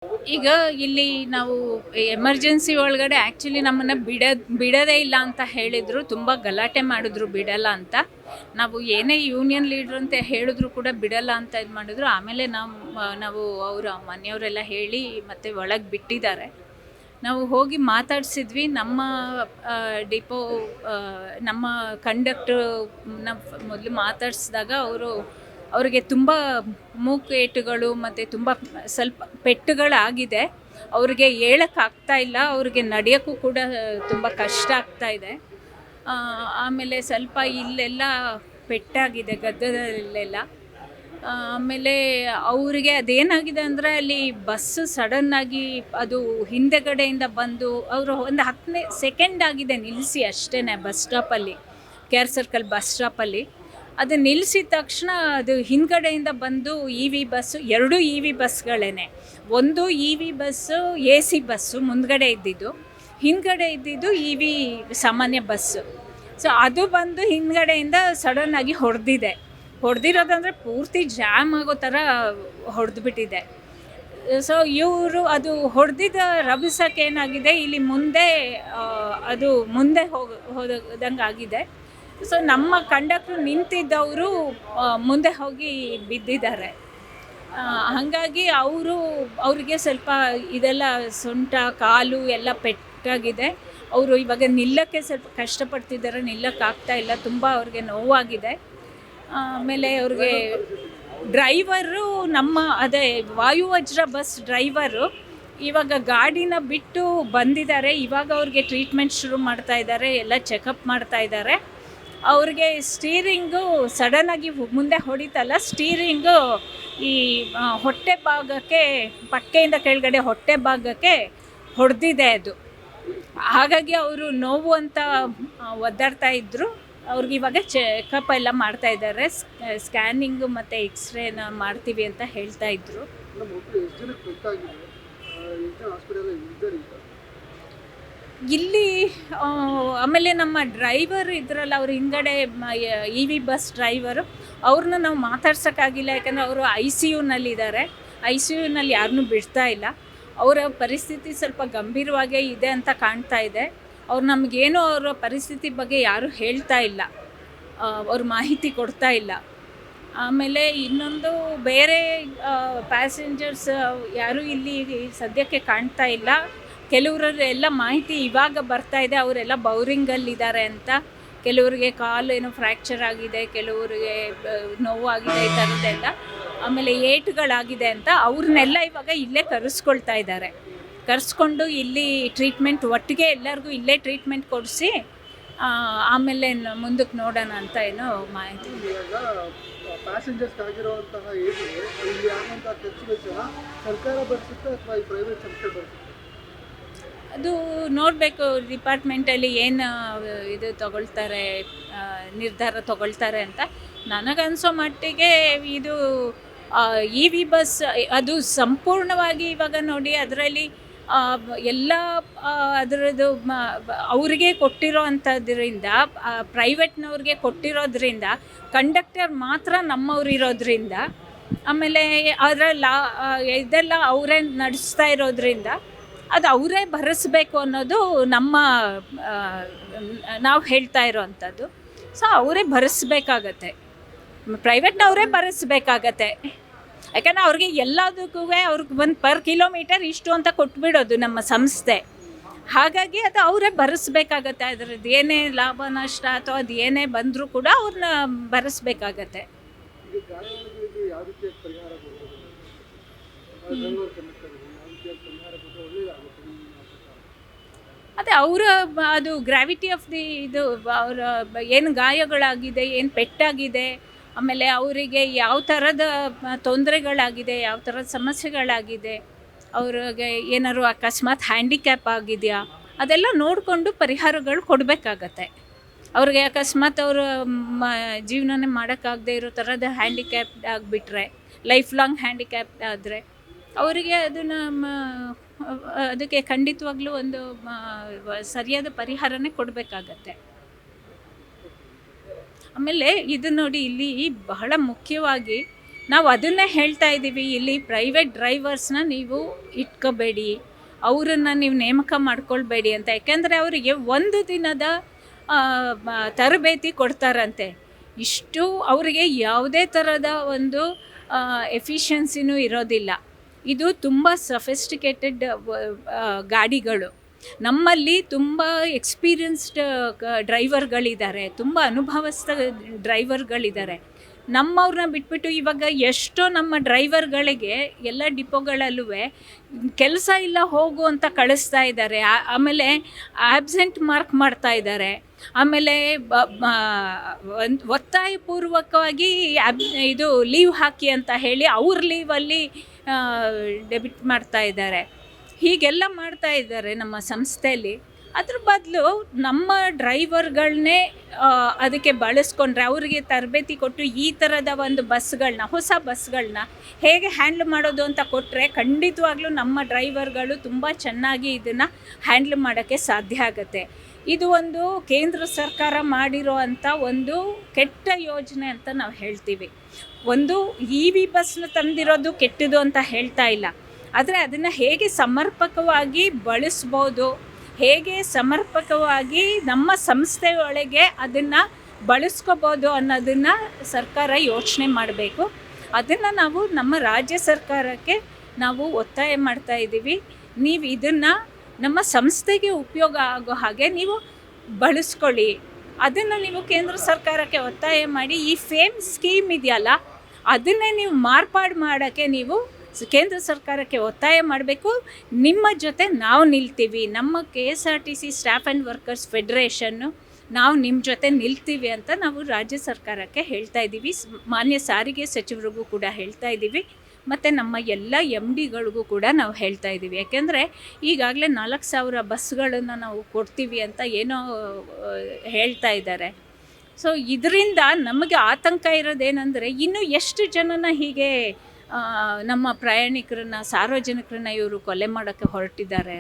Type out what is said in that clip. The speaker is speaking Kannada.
ಈಗ ಇಲ್ಲಿ ನಾವು ಎಮರ್ಜೆನ್ಸಿ ಒಳಗಡೆ ಆ್ಯಕ್ಚುಲಿ ನಮ್ಮನ್ನು ಬಿಡೋದೇ ಇಲ್ಲ ಅಂತ ಹೇಳಿದರು. ತುಂಬ ಗಲಾಟೆ ಮಾಡಿದ್ರು ಬಿಡಲ್ಲ ಅಂತ. ನಾವು ಏನೇ ಯೂನಿಯನ್ ಲೀಡ್ರ್ ಅಂತ ಹೇಳಿದ್ರು ಕೂಡ ಬಿಡಲ್ಲ ಅಂತ ಇದು ಮಾಡಿದ್ರು. ಆಮೇಲೆ ನಾವು ಅವರ ಮನೆಯವರೆಲ್ಲ ಹೇಳಿ ಮತ್ತೆ ಒಳಗೆ ಬಿಟ್ಟಿದ್ದಾರೆ. ನಾವು ಹೋಗಿ ಮಾತಾಡಿಸಿದ್ವಿ. ನಮ್ಮ ಡಿಪೋ ನಮ್ಮ ಕಂಡಕ್ಟ್ರು ಮೊದಲು ಮಾತಾಡಿಸಿದಾಗ ಅವರಿಗೆ ತುಂಬ ಮೂಕೇಟುಗಳು ಮತ್ತು ತುಂಬ ಸ್ವಲ್ಪ ಪೆಟ್ಟುಗಳಾಗಿದೆ. ಅವ್ರಿಗೆ ಹೇಳೋಕ್ಕಾಗ್ತಾ ಇಲ್ಲ, ಅವ್ರಿಗೆ ನಡೆಯೋಕ್ಕೂ ಕೂಡ ತುಂಬ ಕಷ್ಟ ಆಗ್ತಾಯಿದೆ. ಆಮೇಲೆ ಸ್ವಲ್ಪ ಇಲ್ಲೆಲ್ಲ ಪೆಟ್ಟಾಗಿದೆ ಗದ್ದದಲ್ಲೆಲ್ಲ. ಆಮೇಲೆ ಅವರಿಗೆ ಅದೇನಾಗಿದೆ ಅಂದರೆ ಅಲ್ಲಿ ಬಸ್ಸು ಸಡನ್ನಾಗಿ ಅದು ಹಿಂದೆಗಡೆಯಿಂದ ಬಂದು ಅವರು ಒಂದು 10 ಸೆಕೆಂಡ್ ಆಗಿದೆ ನಿಲ್ಲಿಸಿ ಅಷ್ಟೇ ಬಸ್ ಸ್ಟಾಪಲ್ಲಿ, ಕೆ ಆರ್ ಸರ್ಕಲ್ ಬಸ್ ಸ್ಟಾಪಲ್ಲಿ. ಅದು ನಿಲ್ಲಿಸಿದ ತಕ್ಷಣ ಅದು ಹಿಂದ್ಗಡೆಯಿಂದ ಬಂದು E V bus, 2 E V ಬಸ್ಗಳೇ. ಒಂದು E V bus A C bus ಮುಂದ್ಗಡೆ ಇದ್ದಿದ್ದು, ಹಿಂದ್ಗಡೆ ಇದ್ದಿದ್ದು ಇ ವಿ ಸಾಮಾನ್ಯ ಬಸ್ಸು. ಸೊ ಅದು ಬಂದು ಹಿಂದ್ಗಡೆಯಿಂದ ಸಡನ್ನಾಗಿ ಹೊಡೆದಿರೋದಂದರೆ ಪೂರ್ತಿ ಜಾಮ್ ಆಗೋ ಥರ ಹೊಡೆದ್ಬಿಟ್ಟಿದೆ. ಸೊ ಇವರು ಅದು ಹೊಡೆದಿದ್ದ ರಭಸಕ್ಕೆ ಏನಾಗಿದೆ, ಇಲ್ಲಿ ಮುಂದೆ ಅದು ಮುಂದೆ ಹೋದಂಗೆ ಆಗಿದೆ. ಸೊ ನಮ್ಮ ಕಂಡಕ್ಟ್ರು ನಿಂತಿದ್ದವರು ಮುಂದೆ ಹೋಗಿ ಬಿದ್ದಿದ್ದಾರೆ. ಹಾಗಾಗಿ ಅವರಿಗೆ ಸ್ವಲ್ಪ ಇದೆಲ್ಲ ಸೊಂಟ ಕಾಲು ಎಲ್ಲ ಪೆಟ್ಟಾಗಿದೆ. ಅವರು ಇವಾಗ ನಿಲ್ಲಕ್ಕೆ ಸ್ವಲ್ಪ ಕಷ್ಟಪಡ್ತಿದ್ದಾರೆ, ನಿಲ್ಲಕ್ಕಾಗ್ತಾ ಇಲ್ಲ, ತುಂಬ ಅವ್ರಿಗೆ ನೋವಾಗಿದೆ. ಆಮೇಲೆ ಅವ್ರಿಗೆ ಡ್ರೈವರು ಅದೇ ವಾಯುವಜ್ರ ಬಸ್ ಡ್ರೈವರು ಇವಾಗ ಗಾಡಿನ ಬಿಟ್ಟು ಬಂದಿದ್ದಾರೆ. ಇವಾಗ ಅವ್ರಿಗೆ ಟ್ರೀಟ್ಮೆಂಟ್ ಶುರು ಮಾಡ್ತಾ ಇದ್ದಾರೆ, ಎಲ್ಲ ಚೆಕಪ್ ಮಾಡ್ತಾ ಇದ್ದಾರೆ. ಅವ್ರಿಗೆ ಸ್ಟೀರಿಂಗು ಸಡನ್ನಾಗಿ ಮುಂದೆ ಹೊಡಿತಲ್ಲ, ಸ್ಟೀರಿಂಗು ಈ ಹೊಟ್ಟೆ ಭಾಗಕ್ಕೆ, ಪಕ್ಕೆಯಿಂದ ಕೆಳಗಡೆ ಹೊಟ್ಟೆ ಭಾಗಕ್ಕೆ ಹೊಡೆದಿದೆ ಅದು. ಹಾಗಾಗಿ ಅವರು ನೋವು ಅಂತ ಒದ್ದಾಡ್ತಾ ಇದ್ದರು. ಅವ್ರಿಗೆ ಇವಾಗ ಚೆಕಪ್ ಎಲ್ಲ ಮಾಡ್ತಾ ಇದ್ದಾರೆ, ಸ್ಕ್ಯಾನಿಂಗು ಮತ್ತು ಎಕ್ಸ್ರೇನ ಮಾಡ್ತೀವಿ ಅಂತ ಹೇಳ್ತಾ ಇದ್ರು. ಇಲ್ಲಿ ಆಮೇಲೆ ನಮ್ಮ ಡ್ರೈವರ್ ಇದ್ರಲ್ಲ, ಅವ್ರು ಹಿಂದ್ಗಡೆ ಇ ವಿ ಬಸ್ ಡ್ರೈವರು, ಅವ್ರನ್ನ ನಾವು ಮಾತಾಡ್ಸೋಕ್ಕಾಗಿಲ್ಲ. ಯಾಕಂದರೆ ಅವರು ICUನಲ್ಲಿದ್ದಾರೆ. ICUನಲ್ಲಿ ಯಾರನ್ನೂ ಬಿಡ್ತಾ ಇಲ್ಲ. ಅವರ ಪರಿಸ್ಥಿತಿ ಸ್ವಲ್ಪ ಗಂಭೀರವಾಗೇ ಇದೆ ಅಂತ ಕಾಣ್ತಾ ಇದೆ. ನಮಗೇನೋ ಅವರ ಪರಿಸ್ಥಿತಿ ಬಗ್ಗೆ ಯಾರೂ ಹೇಳ್ತಾ ಇಲ್ಲ, ಅವ್ರ ಮಾಹಿತಿ ಕೊಡ್ತಾ ಇಲ್ಲ. ಆಮೇಲೆ ಇನ್ನೊಂದು ಬೇರೆ ಪ್ಯಾಸೆಂಜರ್ಸ್ ಯಾರೂ ಇಲ್ಲಿ ಸದ್ಯಕ್ಕೆ ಕಾಣ್ತಾ ಇಲ್ಲ. ಕೆಲವರೆಲ್ಲ ಮಾಹಿತಿ ಇವಾಗ ಬರ್ತಾ ಇದೆ, ಅವರೆಲ್ಲ ಬೌರಿಂಗಲ್ಲಿದ್ದಾರೆ ಅಂತ. ಕೆಲವರಿಗೆ ಕಾಲು ಏನೋ ಫ್ರ್ಯಾಕ್ಚರ್ ಆಗಿದೆ, ಕೆಲವರಿಗೆ ನೋವಾಗಿದೆ, ಈ ಥರದ್ದೆಲ್ಲ. ಆಮೇಲೆ ಏಟುಗಳಾಗಿದೆ ಅಂತ ಅವ್ರನ್ನೆಲ್ಲ ಇವಾಗ ಇಲ್ಲೇ ಕರೆಸ್ಕೊಂಡು ಇಲ್ಲಿ ಟ್ರೀಟ್ಮೆಂಟ್ ಒಟ್ಟಿಗೆ ಎಲ್ಲರಿಗೂ ಇಲ್ಲೇ ಟ್ರೀಟ್ಮೆಂಟ್ ಕೊಡಿಸಿ ಆಮೇಲೆ ಮುಂದಕ್ಕೆ ನೋಡೋಣ ಅಂತ ಏನೋ ಮಾಹಿತಿ. ಪ್ಯಾಸೆಂಜರ್ಸ್ ಆಗಿರುವಂತಹ ಸರ್ಕಾರ ಭರಿಸುತ್ತೆ ಅಥವಾ ಈ ಪ್ರೈವೇಟ್ ಸಂಸ್ಥೆ ಭರಿಸುತ್ತೆ? ಅದು ನೋಡಬೇಕು, ಡಿಪಾರ್ಟ್ಮೆಂಟಲ್ಲಿ ಏನು ಇದು ತಗೊಳ್ತಾರೆ, ನಿರ್ಧಾರ ತಗೊಳ್ತಾರೆ ಅಂತ. ನನಗನ್ಸೋ ಮಟ್ಟಿಗೆ ಇದು ಇ ವಿ ಬಸ್ ಅದು ಸಂಪೂರ್ಣವಾಗಿ ಇವಾಗ ನೋಡಿ ಅದರಲ್ಲಿ ಎಲ್ಲ ಅದರದ್ದು ಅವ್ರಿಗೆ ಕೊಟ್ಟಿರೋ ಅಂಥದ್ರಿಂದ, ಪ್ರೈವೇಟ್ನವ್ರಿಗೆ ಕೊಟ್ಟಿರೋದ್ರಿಂದ, ಕಂಡಕ್ಟರ್ ಮಾತ್ರ ನಮ್ಮವ್ರು ಇರೋದ್ರಿಂದ, ಆಮೇಲೆ ಇದೆಲ್ಲ ಅವರೇ ನಡೆಸ್ತಾ ಇರೋದ್ರಿಂದ ಅದು ಅವರೇ ಭರಿಸ್ಬೇಕು ಅನ್ನೋದು ನಾವು ಹೇಳ್ತಾ ಇರೋವಂಥದ್ದು. ಸೊ ಅವರೇ ಭರಿಸ್ಬೇಕಾಗತ್ತೆ, ಪ್ರೈವೇಟ್ನವರೇ ಭರಿಸ್ಬೇಕಾಗತ್ತೆ. ಯಾಕಂದರೆ ಅವ್ರಿಗೆ ಎಲ್ಲದಕ್ಕೂ ಅವ್ರಿಗೆ ಒಂದು ಪರ್ ಕಿಲೋಮೀಟರ್ ಇಷ್ಟು ಅಂತ ಕೊಟ್ಬಿಡೋದು ನಮ್ಮ ಸಂಸ್ಥೆ. ಹಾಗಾಗಿ ಅದು ಅವರೇ ಭರಿಸ್ಬೇಕಾಗತ್ತೆ. ಅದರದ್ದು ಏನೇ ಲಾಭ ನಷ್ಟ ಅಥವಾ ಅದು ಏನೇ ಬಂದರೂ ಕೂಡ ಅವ್ರನ್ನ ಭರಿಸ್ಬೇಕಾಗತ್ತೆ. ಅದೇ ಅದು ಗ್ರಾವಿಟಿ ಆಫ್ ಇದು ಅವರ ಏನು ಗಾಯಗಳಾಗಿದೆ, ಏನು ಪೆಟ್ಟಾಗಿದೆ, ಆಮೇಲೆ ಅವರಿಗೆ ಯಾವ ಥರದ ತೊಂದರೆಗಳಾಗಿದೆ, ಯಾವ ಥರದ ಸಮಸ್ಯೆಗಳಾಗಿದೆ, ಅವ್ರಿಗೆ ಏನಾದ್ರು ಅಕಸ್ಮಾತ್ ಹ್ಯಾಂಡಿಕ್ಯಾಪ್ ಆಗಿದೆಯಾ, ಅದೆಲ್ಲ ನೋಡಿಕೊಂಡು ಪರಿಹಾರಗಳು ಕೊಡಬೇಕಾಗತ್ತೆ. ಅವ್ರಿಗೆ ಅಕಸ್ಮಾತ್ ಅವರು ಜೀವನನೇ ಮಾಡೋಕ್ಕಾಗದೇ ಇರೋ ಥರದ ಹ್ಯಾಂಡಿಕ್ಯಾಪ್ ಆಗಿಬಿಟ್ರೆ, ಲೈಫ್ ಲಾಂಗ್ ಹ್ಯಾಂಡಿಕ್ಯಾಪ್ ಆದರೆ ಅವರಿಗೆ ಅದಕ್ಕೆ ಖಂಡಿತವಾಗ್ಲೂ ಒಂದು ಸರಿಯಾದ ಪರಿಹಾರನೇ ಕೊಡಬೇಕಾಗತ್ತೆ. ಆಮೇಲೆ ಇದು ನೋಡಿ, ಇಲ್ಲಿ ಬಹಳ ಮುಖ್ಯವಾಗಿ ನಾವು ಅದನ್ನೇ ಹೇಳ್ತಾ ಇದ್ದೀವಿ, ಇಲ್ಲಿ ಪ್ರೈವೇಟ್ ಡ್ರೈವರ್ಸ್ನ ನೀವು ಇಟ್ಕೋಬೇಡಿ, ಅವರನ್ನು ನೀವು ನೇಮಕ ಮಾಡ್ಕೊಳ್ಬೇಡಿ ಅಂತ. ಯಾಕೆಂದರೆ ಅವರಿಗೆ ಒಂದು ದಿನದ ತರಬೇತಿ ಕೊಡ್ತಾರಂತೆ. ಇಷ್ಟು ಅವರಿಗೆ ಯಾವುದೇ ಥರದ ಒಂದು ಎಫಿಷಿಯನ್ಸಿನೂ ಇರೋದಿಲ್ಲ. ಇದು ತುಂಬ ಸಫಿಸ್ಟಿಕೇಟೆಡ್ ಗಾಡಿಗಳು. ನಮ್ಮಲ್ಲಿ ತುಂಬ ಎಕ್ಸ್ಪೀರಿಯನ್ಸ್ಡ್ ಡ್ರೈವರ್ಗಳಿದ್ದಾರೆ, ತುಂಬ ಅನುಭವಸ್ಥ ಡ್ರೈವರ್ಗಳಿದ್ದಾರೆ. ನಮ್ಮವ್ರನ್ನ ಬಿಟ್ಬಿಟ್ಟು ಇವಾಗ ಎಷ್ಟೋ ನಮ್ಮ ಡ್ರೈವರ್ಗಳಿಗೆ ಎಲ್ಲ ಡಿಪೋಗಳಲ್ಲೂ ಕೆಲಸ ಇಲ್ಲ ಹೋಗು ಅಂತ ಕಳಿಸ್ತಾ ಇದ್ದಾರೆ. ಆಮೇಲೆ ಆಬ್ಸೆಂಟ್ ಮಾರ್ಕ್ ಮಾಡ್ತಾ ಇದ್ದಾರೆ. ಆಮೇಲೆ ಒತ್ತಾಯಪೂರ್ವಕವಾಗಿ ಇದು ಲೀವ್ ಹಾಕಿ ಅಂತ ಹೇಳಿ ಅವ್ರ ಲೀವಲ್ಲಿ ಡೆಬಿಟ್ ಮಾಡ್ತಾ ಇದ್ದಾರೆ. ಹೀಗೆಲ್ಲ ಮಾಡ್ತಾ ಇದ್ದಾರೆ ನಮ್ಮ ಸಂಸ್ಥೆಯಲ್ಲಿ. ಅದ್ರ ಬದಲು ನಮ್ಮ ಡ್ರೈವರ್ಗಳನ್ನೇ ಅದಕ್ಕೆ ಬಳಸ್ಕೊಂಡ್ರೆ, ಅವರಿಗೆ ತರಬೇತಿ ಕೊಟ್ಟು ಈ ಥರದ ಒಂದು ಬಸ್ಗಳನ್ನ, ಹೊಸ ಬಸ್ಗಳನ್ನ ಹೇಗೆ ಹ್ಯಾಂಡ್ಲ್ ಮಾಡೋದು ಅಂತ ಕೊಟ್ಟರೆ ಖಂಡಿತವಾಗ್ಲೂ ನಮ್ಮ ಡ್ರೈವರ್ಗಳು ತುಂಬ ಚೆನ್ನಾಗಿ ಇದನ್ನು ಹ್ಯಾಂಡ್ಲ್ ಮಾಡೋಕ್ಕೆ ಸಾಧ್ಯ ಆಗುತ್ತೆ. ಇದು ಒಂದು ಕೇಂದ್ರ ಸರ್ಕಾರ ಮಾಡಿರೋ ಅಂಥ ಒಂದು ಕೆಟ್ಟ ಯೋಜನೆ ಅಂತ ನಾವು ಹೇಳ್ತೀವಿ. ಒಂದು EV ಬಸ್ನ ತಂದಿರೋದು ಕೆಟ್ಟದು ಅಂತ ಹೇಳ್ತಾ ಇಲ್ಲ, ಆದರೆ ಅದನ್ನು ಹೇಗೆ ಸಮರ್ಪಕವಾಗಿ ಬಳಸ್ಬೋದು, ಹೇಗೆ ಸಮರ್ಪಕವಾಗಿ ನಮ್ಮ ಸಂಸ್ಥೆಯೊಳಗೆ ಅದನ್ನು ಬಳಸ್ಕೋಬೋದು ಅನ್ನೋದನ್ನು ಸರ್ಕಾರ ಯೋಚನೆ ಮಾಡಬೇಕು. ಅದನ್ನು ನಾವು ನಮ್ಮ ರಾಜ್ಯ ಸರ್ಕಾರಕ್ಕೆ ನಾವು ಒತ್ತಾಯ ಮಾಡ್ತಾ ಇದ್ದೀವಿ. ನೀವು ಇದನ್ನು ನಮ್ಮ ಸಂಸ್ಥೆಗೆ ಉಪಯೋಗ ಆಗೋ ಹಾಗೆ ನೀವು ಬಳಸ್ಕೊಳ್ಳಿ. ಅದನ್ನು ನೀವು ಕೇಂದ್ರ ಸರ್ಕಾರಕ್ಕೆ ಒತ್ತಾಯ ಮಾಡಿ, ಈ ಫೇಮ್ ಸ್ಕೀಮ್ ಇದೆಯಲ್ಲ ಅದನ್ನೇ ನೀವು ಮಾರ್ಪಾಡು ಮಾಡೋಕ್ಕೆ ನೀವು ಕೇಂದ್ರ ಸರ್ಕಾರಕ್ಕೆ ಒತ್ತಾಯ ಮಾಡಬೇಕು. ನಿಮ್ಮ ಜೊತೆ ನಾವು ನಿಲ್ತೀವಿ, ನಮ್ಮ KSRTC ಸ್ಟಾಫ್ ಆ್ಯಂಡ್ ವರ್ಕರ್ಸ್ ಫೆಡರೇಷನ್ನು ನಾವು ನಿಮ್ಮ ಜೊತೆ ನಿಲ್ತೀವಿ ಅಂತ ನಾವು ರಾಜ್ಯ ಸರ್ಕಾರಕ್ಕೆ ಹೇಳ್ತಾ ಇದ್ದೀವಿ. ಮಾನ್ಯ ಸಾರಿಗೆ ಸಚಿವರಿಗೂ ಕೂಡ ಹೇಳ್ತಾ ಇದ್ದೀವಿ, ಮತ್ತು ನಮ್ಮ ಎಲ್ಲ MDಗಳಿಗೂ ಕೂಡ ನಾವು ಹೇಳ್ತಾ ಇದ್ದೀವಿ. ಯಾಕೆಂದರೆ ಈಗಾಗಲೇ 4,000 ಬಸ್ಗಳನ್ನು ನಾವು ಕೊಡ್ತೀವಿ ಅಂತ ಏನೋ ಹೇಳ್ತಾ ಇದ್ದಾರೆ. ಸೊ ಇದರಿಂದ ನಮಗೆ ಆತಂಕ ಇರೋದೇನೆಂದರೆ, ಇನ್ನೂ ಎಷ್ಟು ಜನನ ಹೀಗೆ ನಮ್ಮ ಪ್ರಯಾಣಿಕರನ್ನ, ಸಾರ್ವಜನಿಕರನ್ನ ಇವರು ಕೊಲೆ ಮಾಡೋಕ್ಕೆ ಹೊರಟಿದ್ದಾರೆ.